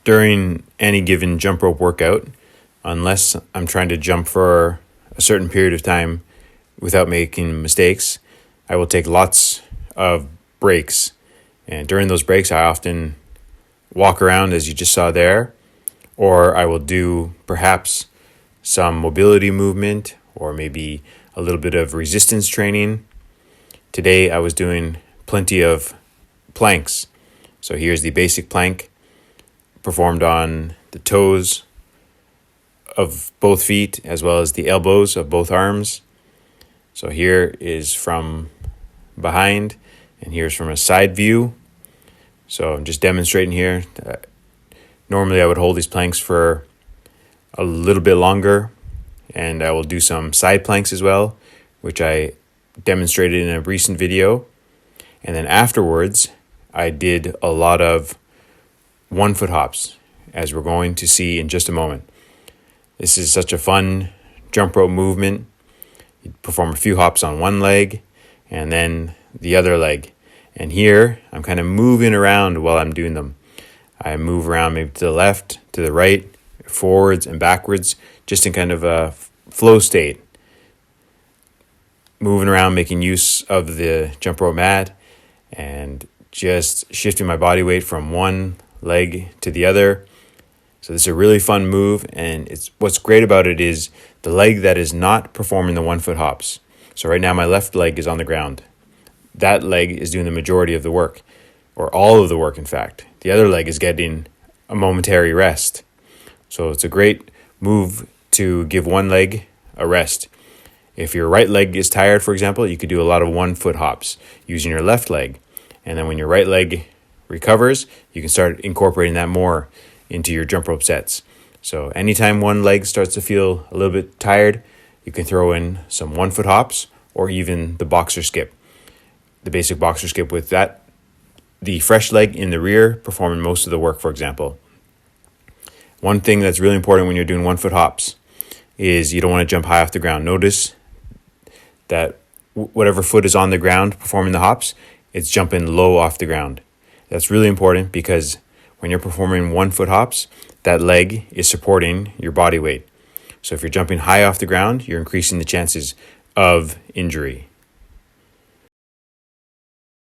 During any given jump rope workout, unless I'm trying to jump for a certain period of time without making mistakes, I will take lots of breaks. And during those breaks, I often walk around, as you just saw there, or I will do perhaps some mobility movement or maybe a little bit of resistance training. Today, I was doing plenty of planks. So here's the basic plank performed on the toes of both feet as well as the elbows of both arms. So here is from behind and here's from a side view. So I'm just demonstrating here. Normally I would hold these planks for a little bit longer, and I will do some side planks as well, which I demonstrated in a recent video. And then afterwards, I did a lot of 1-foot hops, as we're going to see in just a moment. This is such a fun jump rope movement. You perform a few hops on one leg and then the other leg. And here, I'm kind of moving around while I'm doing them. I move around maybe to the left, to the right, forwards and backwards, just in kind of a flow state. Moving around, making use of the jump rope mat, and just shifting my body weight from one leg to the other. So this is a really fun move, and what's great about it is the leg that is not performing the 1-foot hops. So right now my left leg is on the ground. That leg is doing the majority of the work, or all of the work in fact. The other leg is getting a momentary rest. So it's a great move to give one leg a rest. If your right leg is tired, for example, you could do a lot of 1-foot hops using your left leg. And then when your right leg recovers, you can start incorporating that more into your jump rope sets. So anytime one leg starts to feel a little bit tired, you can throw in some 1-foot hops or even the boxer skip. The basic boxer skip with that, the fresh leg in the rear performing most of the work, for example. One thing that's really important when you're doing 1-foot hops is you don't want to jump high off the ground. Notice that whatever foot is on the ground performing the hops, it's jumping low off the ground. That's really important because when you're performing 1-foot hops, that leg is supporting your body weight. So if you're jumping high off the ground, you're increasing the chances of injury.